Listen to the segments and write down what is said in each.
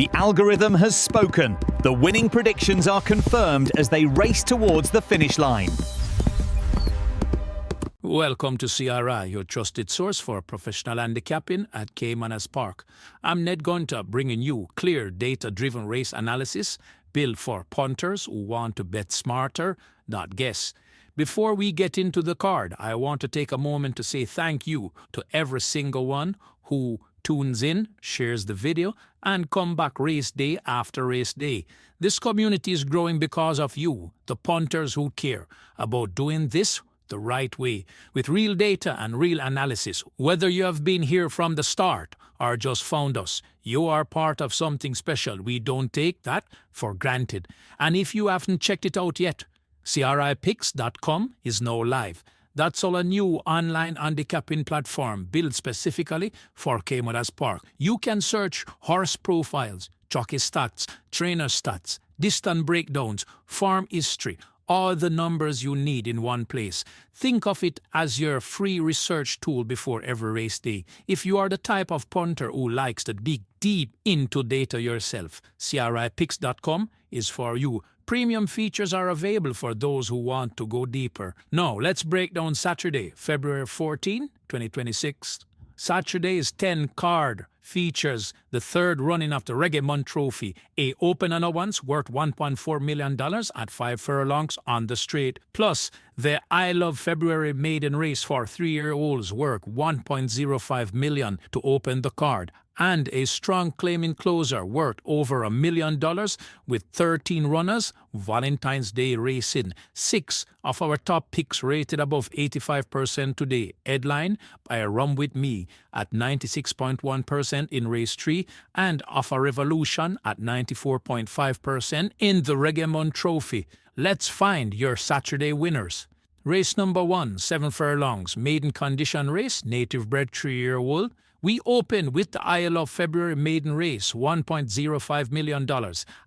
The algorithm has spoken. The winning predictions are confirmed as they race towards the finish line. Welcome to C.R.I, your trusted source for professional handicapping at Caymanas Park. I'm Ned Gunter, bringing you clear, data-driven race analysis built for punters who want to bet smarter, not guess. Before we get into the card, I want to take a moment to say thank you to every single one who tunes in, shares the video, and come back race day after race day. This community is growing because of you, the punters who care about doing this the right way, with real data and real analysis. Whether you have been here from the start or just found us, you are part of something special. We don't take that for granted. And if you haven't checked it out yet, CRIpicks.com is now live. That's all a new online handicapping platform built specifically for Caymanas Park. You can search horse profiles, jockey stats, trainer stats, distance breakdowns, farm history, all the numbers you need in one place. Think of it as your free research tool before every race day. If you are the type of punter who likes to dig deep into data yourself, CRIpicks.com is for you. Premium features are available for those who want to go deeper. Now, let's break down Saturday, February 14, 2026. Saturday's 10-card features the third running of the REGGAE Month Trophy, a open allowance worth $1.4 million at 5 furlongs on the straight, plus the I Love February maiden race for 3-year-olds worth $1.05 million to open the card, and a strong claiming closer worth over $1 million with 13 runners, Valentine's Day racing. 6 of our top picks rated above 85% today, headline by a Run With Me at 96.1% in race 3 and Off a Revolution at 94.5% in the REGGAE Month Trophy. Let's find your Saturday winners. Race number 1, 7 furlongs, maiden condition race, native bred 3-year-old. We open with the I Love February maiden race, $1.05 million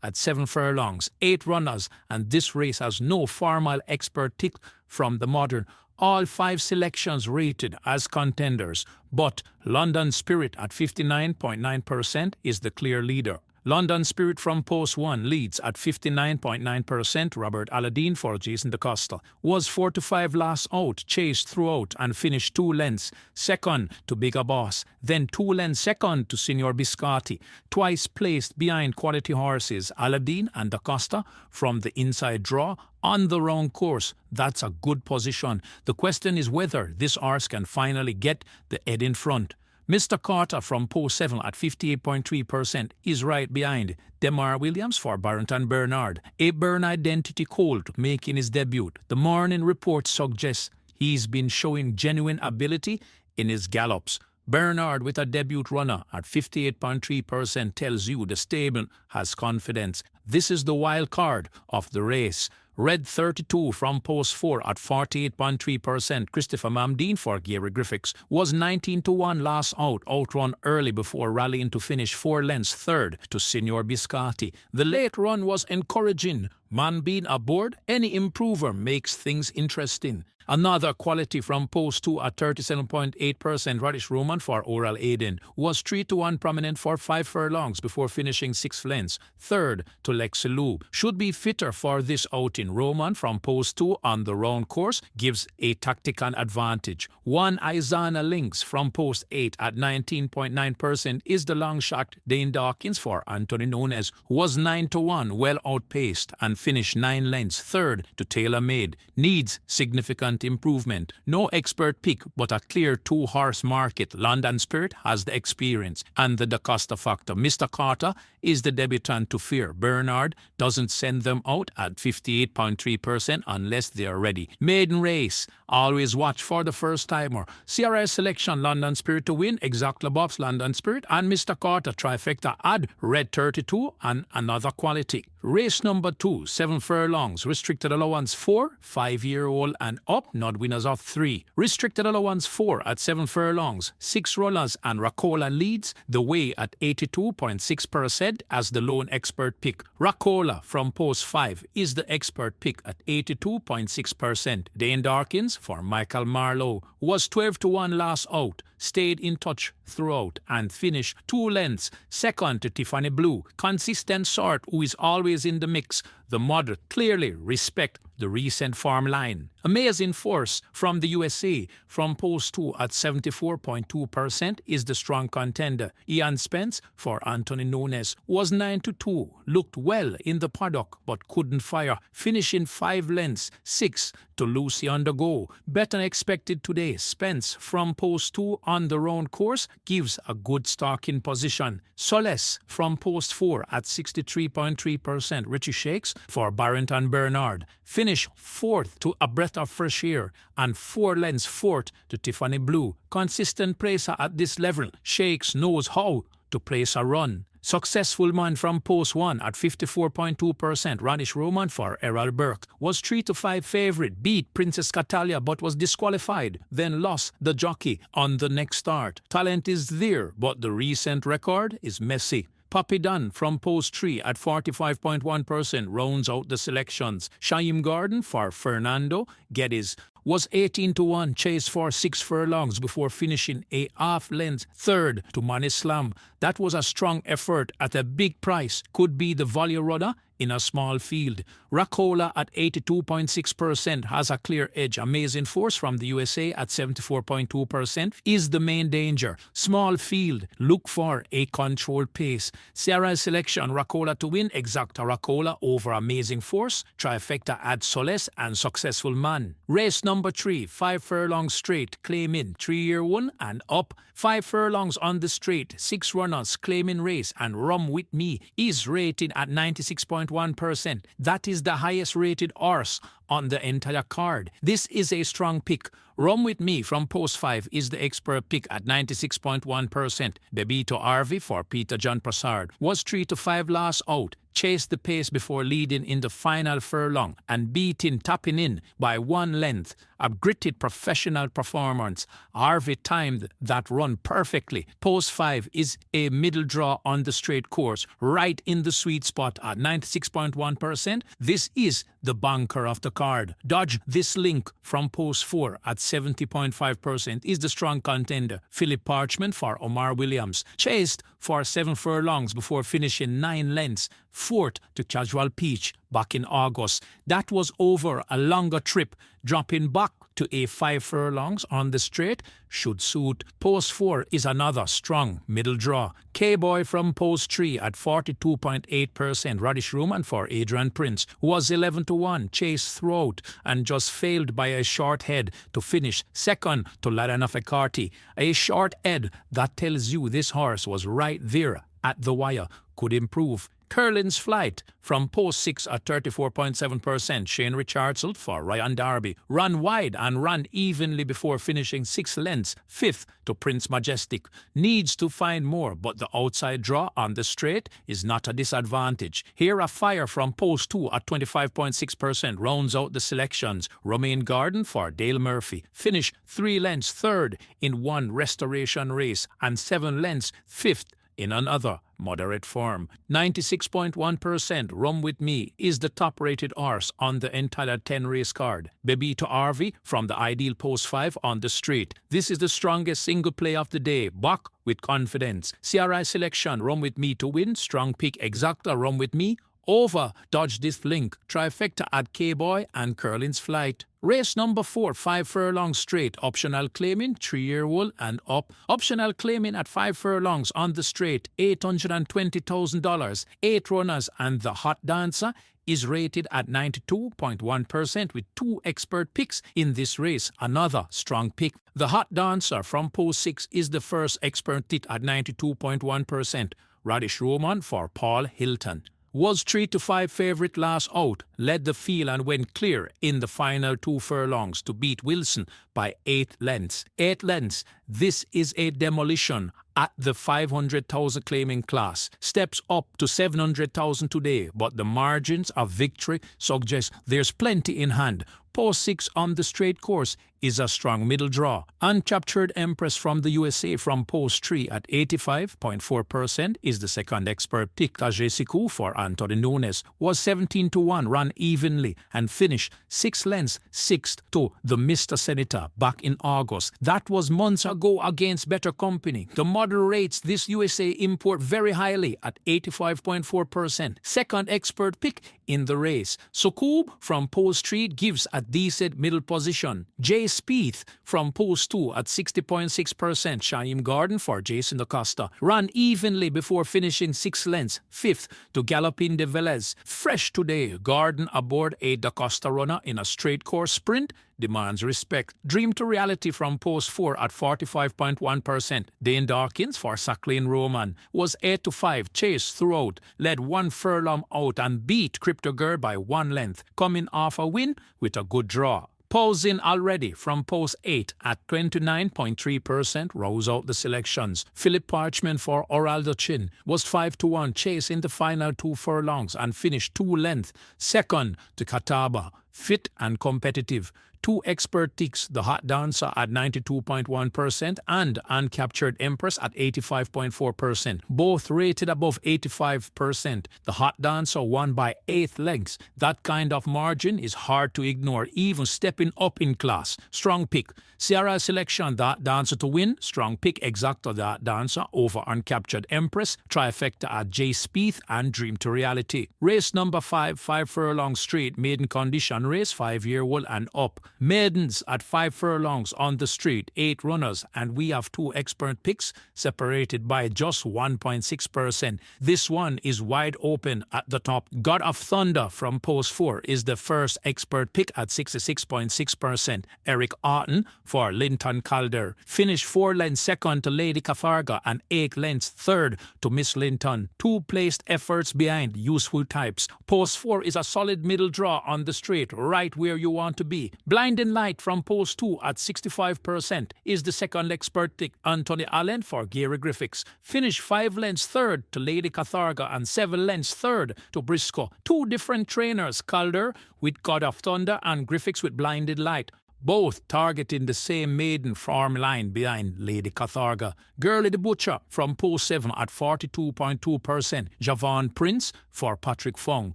at 7 furlongs, 8 runners, and this race has no formal expert tick from the modern. All 5 selections rated as contenders, but London Spirit at 59.9% is the clear leader. London Spirit from Post 1 leads at 59.9%. Robert Aladdin for Jason DaCosta was 4-5 last out, chased throughout and finished 2 lengths second to Bigger Boss, then 2 lengths second to Signor Biscotti, twice placed behind quality horses Aladdin and DaCosta from the inside draw on the wrong course. That's a good position. The question is whether this horse can finally get the head in front. Mr. Carter from Post 7 at 58.3% is right behind. Demar Williams for Barrington Bernard, a Burn Identity colt making his debut. The morning report suggests he's been showing genuine ability in his gallops. Bernard with a debut runner at 58.3% tells you the stable has confidence. This is the wild card of the race. Red 32 from Post 4 at 48.3%. Christopher Mamdine for Gary Griffiths was 19-1 last out, outrun early before rallying to finish 4 lengths third to Signor Biscotti. The late run was encouraging. Man being aboard, any improver makes things interesting. Another quality from Post 2 at 37.8%. Radish Roman for Oral Aiden was 3-1 prominent for 5 furlongs before finishing 6 lengths third to Lexi Lube. Should be fitter for this outing. Roman from Post 2 on the round course gives a tactical advantage. 1 Izana Lynx from Post 8 at 19.9% is the long shot. Dane Dawkins for Anthony Nunes was 9-1, well outpaced and finished 9 lengths third to Tailor Made. Needs significant improvement. No expert pick, but a clear 2-horse market. London Spirit has the experience and the DaCosta factor. Mr. Carter is the debutant to fear. Bernard doesn't send them out at 58.3% unless they are ready. Maiden race. Always watch for the first timer. C.R.I selection London Spirit to win. Exact Labob's London Spirit and Mr. Carter trifecta add Red 32 and another quality. Race number 2, 7 furlongs. Restricted allowance 4, 5-year-old and up. Not winners of 3. Restricted allowance 4 at 7 furlongs. 6 runners and Racola leads the way at 82.6% as the lone expert pick. Racola from Post 5 is the expert pick at 82.6%. Dane Dawkins for Michael Marlowe was 12-1 last out. stayed in touch throughout and finished 2 lengths second to Tiffany Blue. Consistent sort who is always in the mix. The mother clearly respect the recent farm line. Amazing Force from the USA from post 2 at 74.2% is the strong contender. Ian Spence for Anthony Nunes was 9-2, looked well in the paddock but couldn't fire, finishing 5 lengths, 6 to Lucy on the go. Better expected today. Spence from post 2 on the round course gives a good stalking position. Solace from post 4 at 63.3%. Richie Shakes for Barrington Bernard finish 4th to A Breath of Fresh Air and 4 lengths 4th to Tiffany Blue. Consistent placer at this level. Shakes knows how to place a run. Successful man from post 1 at 54.2%. Radish Roman for Errol Burke was 3-5 favorite, beat Princess Catalia but was disqualified, then lost the jockey on the next start. Talent is there, but the recent record is messy. Poppy Dunn from post 3 at 45.1% rounds out the selections. Shaim Garden for Fernando Geddes was 18-1, chased for 6 furlongs before finishing a half-length third to Manislam. That was a strong effort at a big price. Could be the value runner in a small field. Racola at 82.6% has a clear edge. Amazing Force from the USA at 74.2% is the main danger. Small field, look for a controlled pace. C.R.I. selection, Racola to win, Exacta Racola over Amazing Force, Trifecta at Solace and Successful Man. Race number 3, 5 furlongs straight, claiming 3-year one and up. 5 furlongs on the straight, 6 runners claiming race, and Rum With Me is rated at 96.1%. That is the highest rated horse on the entire card. This is a strong pick. Rum With Me from post 5 is the expert pick at 96.1%. Bebito Arvi for Peter John Prasad was 3-5 last out. Chased the pace before leading in the final furlong and tapping in by 1 length. A gritted professional performance. Harvey timed that run perfectly. Post 5 is a middle draw on the straight course, right in the sweet spot at 96.1%. This is the bunker of the card. Dodge This Link from post 4 at 70.5% is the strong contender. Philip Parchment for Omar Williams chased for 7 furlongs before finishing 9 lengths, 4th to Casual Peach back in August. That was over a longer trip. Dropping back to a 5 furlongs on the straight should suit. Post 4 is another strong middle draw. K-Boy from post 3 at 42.8%. Radish Roman for Adrian Prince was 11-1, chased throughout and just failed by a short head to finish second to Ladana Fekarti. A short head that tells you this horse was right there at the wire, could improve. Curlin's Flight from post 6 at 34.7%. Shane Richardson for Ryan Darby ran wide and ran evenly before finishing 6 lengths, 5th to Prince Majestic. Needs to find more, but the outside draw on the straight is not a disadvantage. Here a fire from post 2 at 25.6% rounds out the selections. Romaine Garden for Dale Murphy finished 3 lengths 3rd in one restoration race and 7 lengths 5th in another moderate form. 96.1% Rum With Me is the top-rated horse on the entire 10-race card. Bebito Arvi from the Ideal Post 5 on the straight. This is the strongest single play of the day. Back with confidence. C.R.I. selection, Rum With Me to win. Strong pick Exacta, Rum With Me over Dodge This Link, Trifecta at K-Boy and Curlin's Flight. Race number 4, 5 furlongs straight, optional claiming, 3-year wool and up. Optional claiming at 5 furlongs on the straight, $820,000. 8 runners and the Hot Dancer is rated at 92.1% with 2 expert picks in this race. Another strong pick. The Hot Dancer from post 6 is the first expert pick at 92.1%. Radish Roman for Paul Hilton was 3-5 favorite last out, led the field and went clear in the final 2 furlongs to beat Wilson by 8 lengths. 8 lengths. This is a demolition at the 500,000 claiming class. Steps up to 700,000 today, but the margins of victory suggest there's plenty in hand. Post 6 on the straight course is a strong middle draw. Uncaptured Empress from the USA from post 3 at 85.4% is the second expert pick. Tajesiku for Anthony Nunes was 17-1, ran evenly and finished 6 lengths 6th to the Mr. Senator back in August. That was months ago. go against better company. The model rates this USA import very highly at 85.4%. Second expert pick in the race. Sukub from Post 3 gives a decent middle position. Jay Spieth from Post 2 at 60.6%. Shaim Garden for Jason DaCosta ran evenly before finishing 6 lengths. Fifth to Galopin de Velez. Fresh today, Garden aboard a DaCosta runner in a straight course sprint demands respect. Dream to Reality from Post 4 at 45.1%. Dane Dawkins for Sacklin Roman was 8-5, chased throughout, led 1 furlong out and beat Crypto Girl by 1 length, coming off a win with a good draw. Posing already from Post 8 at 29.3%, rose out the selections. Philip Parchment for Oraldo Chin was 5-1, chasing the final 2 furlongs and finished 2 lengths. Second to Catawba, fit and competitive. 2 expert ticks, the Hot Dancer at 92.1% and Uncaptured Empress at 85.4%. Both rated above 85%. The Hot Dancer won by 8 lengths. That kind of margin is hard to ignore, even stepping up in class. Strong pick. C.R.I. selection, the Hot Dancer to win. Strong pick, Exacta the Hot Dancer over Uncaptured Empress. Trifecta at Jay Spieth and Dream to Reality. Race number 5, 5 furlong straight, maiden condition race, 5-year-old and up. Maidens at 5 furlongs on the street, 8 runners, and we have 2 expert picks separated by just 1.6%. This one is wide open at the top. God of Thunder from Post 4 is the first expert pick at 66.6%. Eric Orton for Linton Calder finished 4 lengths second to Lady Cafarga and 8 lengths third to Miss Linton. 2 placed efforts behind Useful Types. Post 4 is a solid middle draw on the straight, right where you want to be. Blinding Light from Post 2 at 65% is the second expert pick. Anthony Allen for Gary Griffiths finished 5 lengths third to Lady Catharga and 7 lengths third to Briscoe. 2 different trainers, Calder with God of Thunder and Griffiths with Blinded Light, both targeting the same maiden farm line behind Lady Catharga. Girlie the Butcher from Post 7 at 42.2%. Javon Prince for Patrick Fong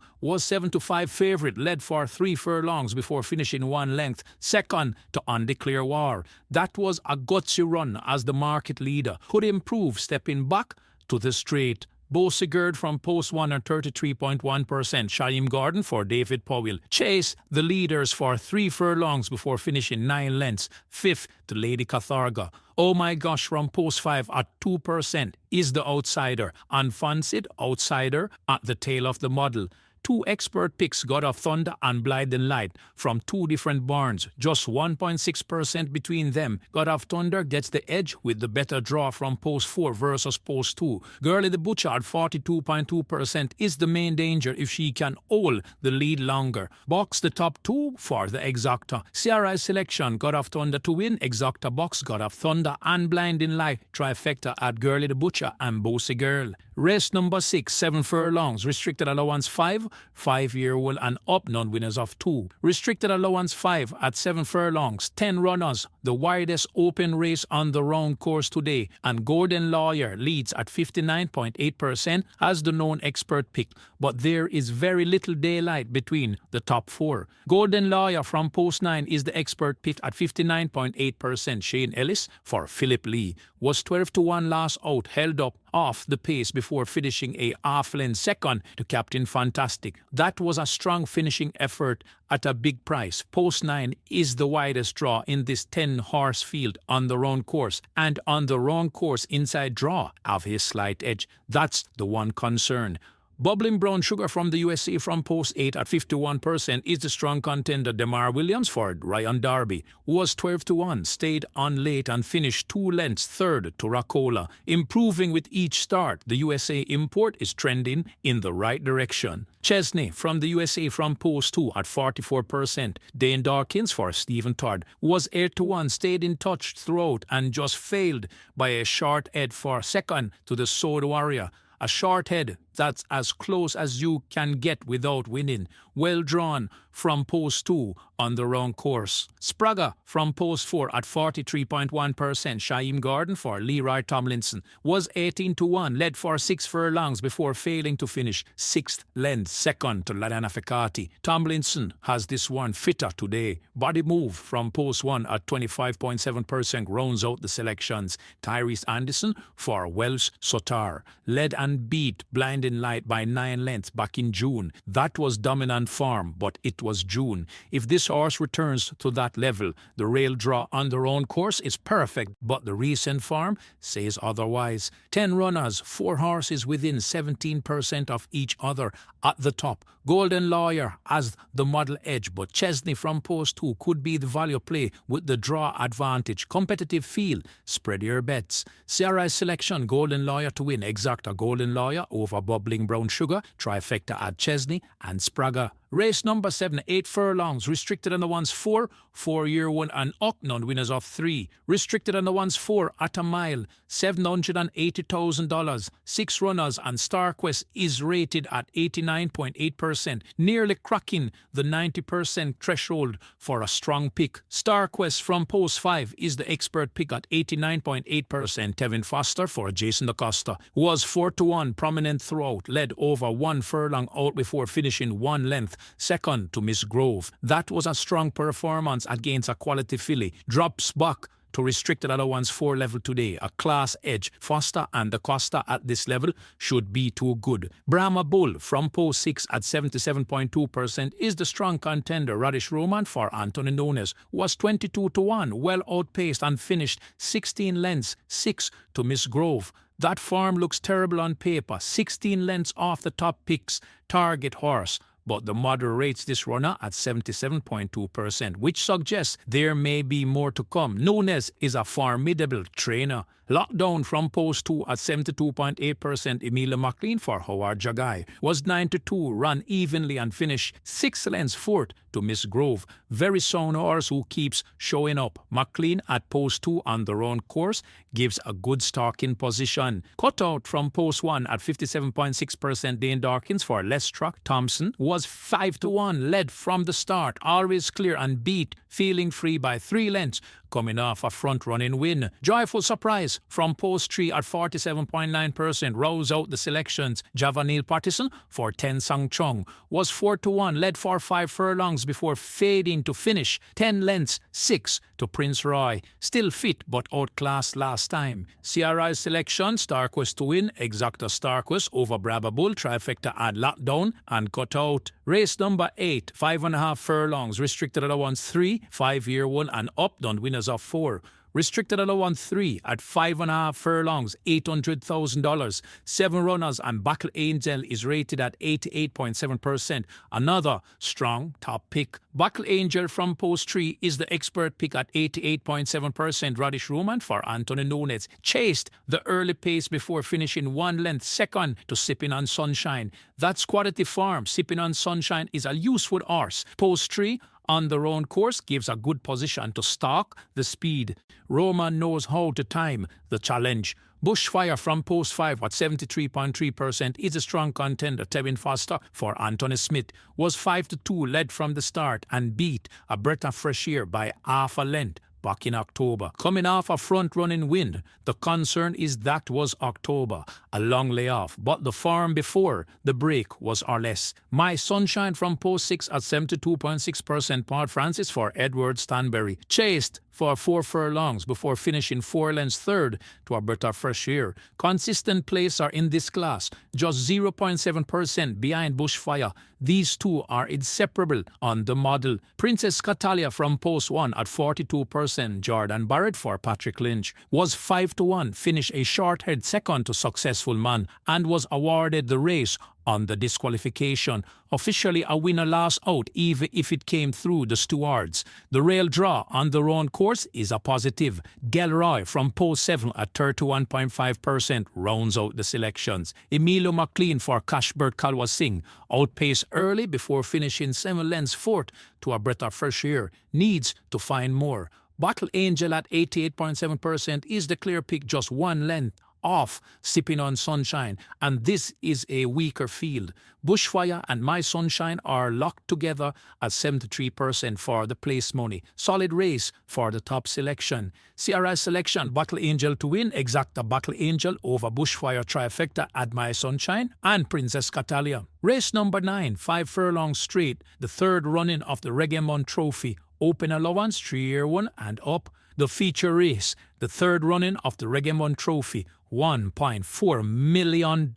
was 7-5 favourite, led for 3 furlongs before finishing 1 length. Second to Undeclared War. That was a gutsy run as the market leader could improve, stepping back to the straight. Beausigurd from Post 1 at 33.1%. Shaim Garden for David Powell chased the leaders for 3 furlongs before finishing 9 lengths. Fifth to Lady Catharga. Oh My Gosh from Post 5 at 2% is the outsider. Unfancied outsider at the tail of the model. 2 expert picks, God of Thunder and Blinding Light, from 2 different barns, just 1.6% between them. God of Thunder gets the edge with the better draw from Post 4 versus Post 2. Girlie the Butcher at 42.2% is the main danger if she can hold the lead longer. Box the top 2 for the Exacta. C.R.I. selection, God of Thunder to win, Exacta box, God of Thunder and Blinding Light, trifecta at Girlie the Butcher and Bossy Girl. Race number 6, 7 furlongs, restricted allowance 5, 5-year-old and up, non-winners of 2. Restricted allowance 5 at 7 furlongs, 10 runners, the widest open race on the round course today, and Golden Lawyer leads at 59.8% as the known expert pick, but there is very little daylight between the top 4. Golden Lawyer from Post 9 is the expert pick at 59.8%. Shane Ellis for Philip Lee was 12-1 last out, held up off the pace before finishing a half-length second to Captain Fantastic. That was a strong finishing effort at a big price. Post 9 is the widest draw in this 10-horse field on the round course, and on the round course inside draw have a slight edge. That's the one concern. Bubbling Brown Sugar from the USA from Post 8 at 51% is the strong contender. Demar Williams for Ryan Darby was 12-1, stayed on late and finished 2 lengths third to Racola. Improving with each start, the USA import is trending in the right direction. Chesney from the USA from Post 2 at 44%. Dane Dawkins for Stephen Todd was 8-1, stayed in touch throughout and just failed by a short head for second to the Sword Warrior. A short head That's as close as you can get without winning. Well drawn from post 2 on the wrong course. Sprague from post 4 at 43.1%. Shaim Gordon for Leroy Tomlinson was 18-1, led for 6 furlongs before failing to finish 6th length, second to Ladana Ficati. Tomlinson has this one fitter today. Body move from post 1 at 25.7% rounds out the selections. Tyrese Anderson for Welsh Sotar led and beat Blinding Light by 9 lengths back in June. That was dominant form, but it was June. If this horse returns to that level, the rail draw on their own course is perfect, but the recent form says otherwise. 10 runners, 4 horses within 17% of each other at the top. Golden Lawyer has the model edge, but Chesney from post 2 could be the value play with the draw advantage. Competitive feel, spread your bets. C.R.I. selection, Golden Lawyer to win. Exacta Golden Lawyer over Bubbling Brown Sugar. Trifecta at Chesney and Sprague. Race number 7, 8 furlongs. Restricted on the ones 4, 4-year 1 and up, non-winners of 3. Restricted on the ones 4 at a mile, $780,000. 6 runners, and StarQuest is rated at 89.8%, nearly cracking the 90% threshold for a strong pick. StarQuest from post 5 is the expert pick at 89.8%. Tevin Foster for Jason DaCosta was 4-1, prominent throughout, led over 1 furlong out before finishing 1 length, second to Miss Grove. That was a strong performance against a quality filly. Drops back to restricted other ones 4 level today. A class edge. Foster and DaCosta at this level should be too good. Brahma Bull from post 6 at 77.2% is the strong contender. Radish Roman for Anthony Nunes was 22-1, well outpaced and finished 16 lengths, 6 to Miss Grove. That form looks terrible on paper. 16 lengths off the top picks target horse, but the model rates this runner at 77.2%, which suggests there may be more to come. Nunes is a formidable trainer. Lockdown from post 2 at 72.8%. Emilio McLean for Howard Jagai was 9-2, run evenly and finished 6 lengths 4th to Miss Grove. Very sound horse who keeps showing up. McLean at post 2 on their own course gives a good stalking position. Cut out from post 1 at 57.6%. Dane Dawkins for Lestruck Thompson was 5-1, led from the start, always clear and beat Feeling Free by 3 lengths, coming off a front-running win. Joyful Surprise from post 3 at 47.9%, rouse out the selections. Javanil Pattison for Ten Sang Chong was 4-1, led for 5 furlongs before fading to finish 10 lengths, 6 to Prince Roy. Still fit but outclassed last time. C.R.I. selection, StarQuest to win. Exacta StarQuest over Brabba Bull. Trifecta add Lockdown and Cut Out. Race number 8, 5.5 furlongs. Restricted other ones 3, 5-year 1 and up, done winners of 4. Restricted other one 3 at 5.5 furlongs, $800,000. 7 runners and Battle Angel is rated at 88.7%. Another strong top pick. Battle Angel from post 3 is the expert pick at 88.7%. Radish Roman for Anthony Nunes chased the early pace before finishing 1 length second to Sipping on Sunshine. That's quality form. Sipping on Sunshine is a useful horse. Post 3 on their own course gives a good position to stalk the speed. Roman knows how to time the challenge. Bushfire from post 5 at 73.3% is a strong contender. Tevin Foster for Anthony Smith was 5-2, led from the start and beat a breath of fresh air by half a length back in October. Coming off a front-running win, the concern is that was October, a long layoff, but the form before the break was or less. My Sunshine from post 6 at 72.6%. Paul Francis for Edward Stanberry chased for 4 furlongs before finishing 4 lengths third to a breath of fresh air. Consistent plays are in this class, just 0.7% behind Bushfire. These two are inseparable on the model. Princess Catalia from post 1 at 42%. Jordan Barrett for Patrick Lynch was 5-1, finished a short head second to Successful Man and was awarded the race on the disqualification. Officially a winner last out, even if it came through the stewards. The rail draw on their own course is a positive. Gelroy from post 7 at 31.5% rounds out the selections. Emilio McLean for Cashbert Kalwa Singh outpaced early before finishing 7 lengths 4th to a breath of fresh air. Needs to find more. Battle Angel at 88.7% is the clear pick, just 1 length off, sipping on Sunshine, and this is a weaker field. Bushfire and My Sunshine are locked together at 73% for the place money. Solid race for the top selection. C.R.I. selection, Battle Angel to win, Exacta Battle Angel over Bushfire Trifecta at My Sunshine, and Princess Catalia. Race number 9, 5 furlongs straight, the third running of the REGGAE Trophy. Open allowance, 3-year one and up. The feature race, the third running of the REGGAE Trophy, $1.4 million.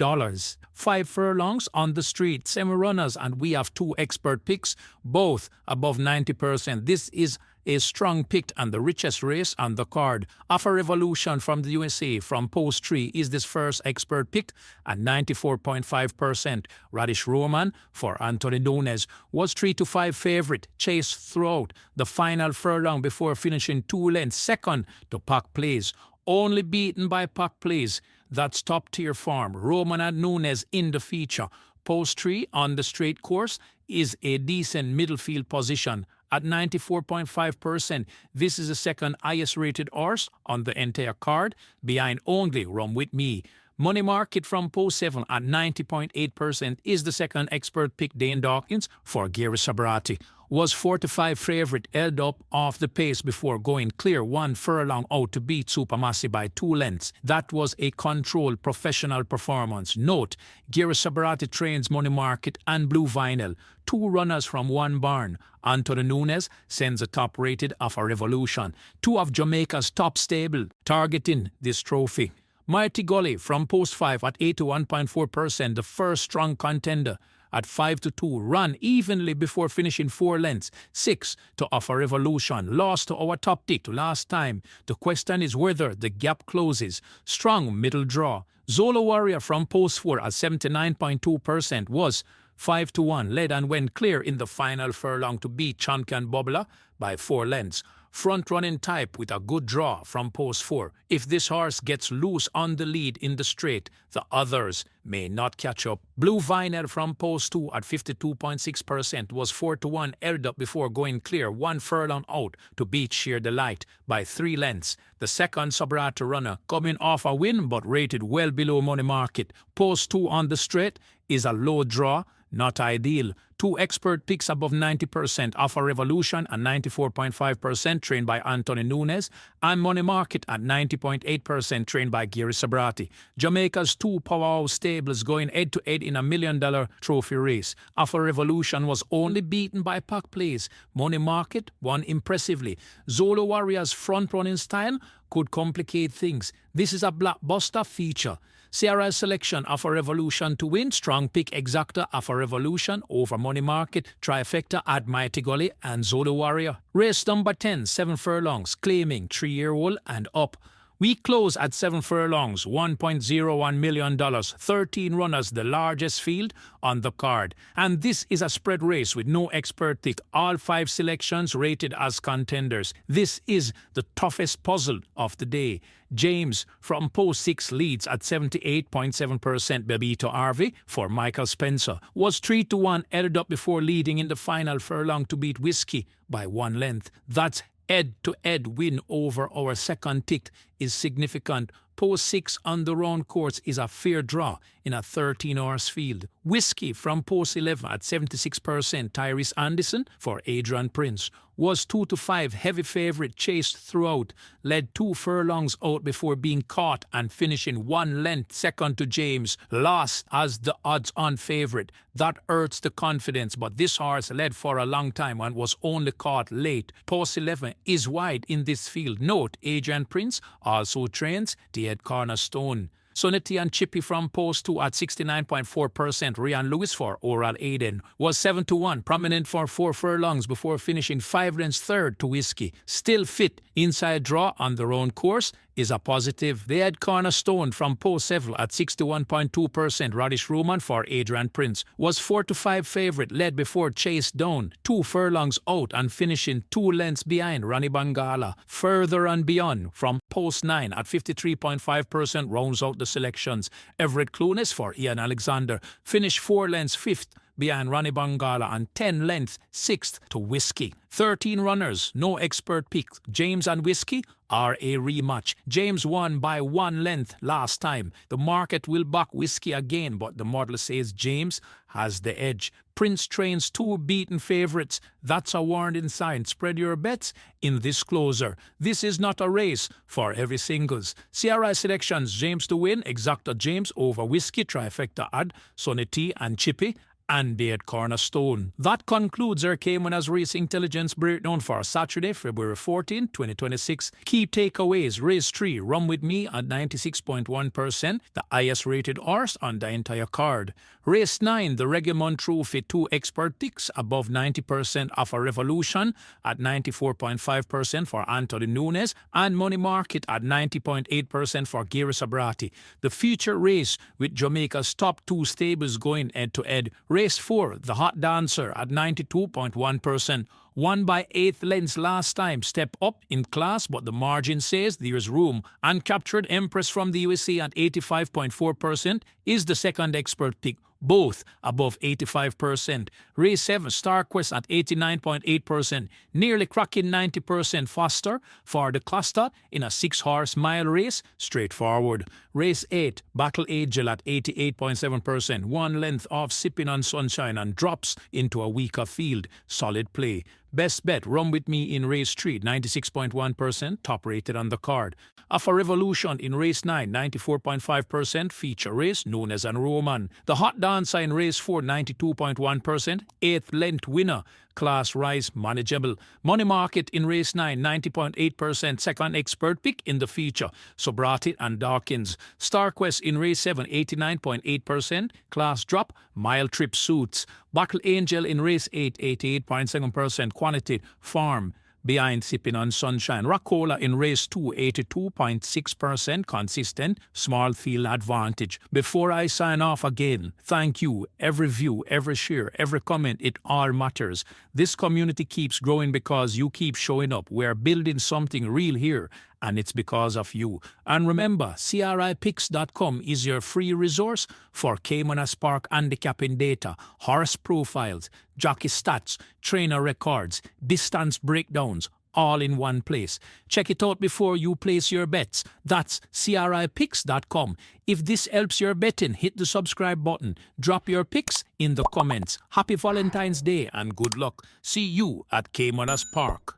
5 furlongs on the street, semi-runners, and we have 2 expert picks, both above 90%. This is a strong pick and the richest race on the card. Alpha Revolution from the USA from Post 3 is this first expert pick at 94.5%. Radish Roman for Anthony Nunes was 3-5 favorite, chased throughout the final furlong before finishing 2 lengths second to Park Place. Only beaten by Park Place. That's top-tier form. Roman and Nunes in the feature. Post 3 on the straight course is a decent middle field position. At 94.5%, this is the second highest rated horse on the entire card, behind only Rum With Me. Money Market from Post 7 at 90.8% is the second expert pick. Dane Dawkins for Gary Sabrati was 4-5 favorite, held up off the pace before going clear 1 furlong out to beat Supermassive by 2 lengths. That was a controlled professional performance. Note, Gary Sabrati trains Money Market and Blue Vinyl, 2 runners from 1 barn. Anthony Nunes sends a top-rated Alpha Revolution, 2 of Jamaica's top stable, targeting this trophy. Mighty Gully from Post 5 at 81.4%, the first strong contender. At 5-2, ran evenly before finishing 4 lengths, 6 to Alpha Revolution, lost to our top tick last time. The question is whether the gap closes. Strong middle draw. Zolo Warrior from Post 4 at 79.2% was 5-1, led and went clear in the final furlong to beat Champion Bubbler by 4 lengths. Front-running type with a good draw from Post 4. If this horse gets loose on the lead in the straight, the others may not catch up. Blue Vinyl from Post 2 at 52.6% was 4-1, held up before going clear 1 furlong out to beat Sheer Delight by 3 lengths. The second Sabrata runner coming off a win but rated well below Money Market. Post 2 on the straight is a low draw, not ideal. 2 expert picks above 90%, Alpha Revolution at 94.5%, trained by Anthony Nunes, and Money Market at 90.8%, trained by Gary Sabrati. Jamaica's 2 powerhouse stables going head-to-head in a $1 million trophy race. Alpha Revolution was only beaten by Park Place. Money Market won impressively. Zolo Warrior's front-running style could complicate things. This is a blockbuster feature. C.R.I. selection, Alpha Revolution to win. Strong pick Exacta, Alpha Revolution over Money Market, Trifecta at Mighty Gully and Zolo Warrior. Race number 10, 7 furlongs, claiming 3-year-old and up. We close at 7 furlongs, $1.01 million, 13 runners, the largest field on the card. And this is a spread race with no expert pick. All 5 selections rated as contenders. This is the toughest puzzle of the day. James from Post 6 leads at 78.7%. Bebito Harvey for Michael Spencer was 3-1, headed up before leading in the final furlong to beat Whiskey by 1 length. That's head-to-head win over our second tick is significant. Post 6 on the round course is a fair draw in a 13-horse field. Whiskey from Post 11 at 76%. Tyrese Anderson for Adrian Prince was 2-5 heavy favorite, chased throughout, led 2 furlongs out before being caught and finishing 1 length second to James, lost as the odds-on favorite. That hurts the confidence, but this horse led for a long time and was only caught late. Post 11 is wide in this field. Note, Adrian Prince also trains the head cornerstone. Sonetti and Chippy from Post 2 at 69.4%. Ryan Lewis for Oral Aiden was 7-1, prominent for 4 furlongs before finishing 5 lengths third to Whiskey. Still fit, inside draw on their own course is a positive. They had Cornerstone from Post 7 at 61.2%. Radish Roman for Adrian Prince was 4-5 favorite, led before chased down 2 furlongs out and finishing 2 lengths behind Rani Bangala. Further and beyond from Post 9 at 53.5% rounds out the selections. Everett Clunes for Ian Alexander finished 4 lengths fifth behind Ronnie Bangala, and 10 length 6th to Whiskey. 13 runners, no expert pick. James and Whiskey are a rematch. James won by 1 length last time. The market will back Whiskey again, but the model says James has the edge. Prince trains 2 beaten favourites. That's a warning sign. Spread your bets in this closer. This is not a race for every singles. C.R.I. selections: James to win, Exacta James over Whiskey, trifecta add Sonny T and Chippy, and Beard Cornerstone. That concludes our Caymanas Race Intelligence breakdown for Saturday, February 14, 2026. Key takeaways: Race 3, Run With Me at 96.1%, the highest rated horse on the entire card. Race 9, the Reggae Montreux Fit 2 expert picks above 90% of a Revolution at 94.5% for Anthony Nunes, and Money Market at 90.8% for Gary Sabrati. The feature race with Jamaica's top 2 stables going head-to-head. Race 4, the Hot Dancer at 92.1%. Won by 8th lengths last time. Step up in class, but the margin says there's room. Uncaptured Empress from the USA at 85.4% is the second expert pick, both above 85%. Race 7, Star Quest at 89.8%, nearly cracking 90% faster for the cluster in a 6-horse mile race, straightforward. Race 8, Battle Angel at 88.7%, 1 length off Sipping on Sunshine and drops into a weaker field, solid play. Best bet, Run With Me in Race 3, 96.1%, top rated on the card. Alpha Revolution in Race 9, 94.5%, feature race, known as an Roman. The Hot Dancer in Race 4, 92.1%, 8th length winner, class rise manageable. Money Market in Race 9, 90.8%, second expert pick in the feature, Sobrati and Dawkins. Star Quest in Race 7, 89.8%, class drop, mile trip suits. Battle Angel in Race 8, 88.7%, quantity, farm, behind Sipping on Sunshine. Rockola in Race 2, 82.6%, consistent, small field advantage. Before I sign off again, thank you. Every view, every share, every comment, it all matters. This community keeps growing because you keep showing up. We're building something real here, and it's because of you. And remember, CRIPicks.com is your free resource for Caymanas Park handicapping data, horse profiles, jockey stats, trainer records, distance breakdowns, all in one place. Check it out before you place your bets. That's CRIPicks.com. If this helps your betting, hit the subscribe button. Drop your picks in the comments. Happy Valentine's Day and good luck. See you at Caymanas Park.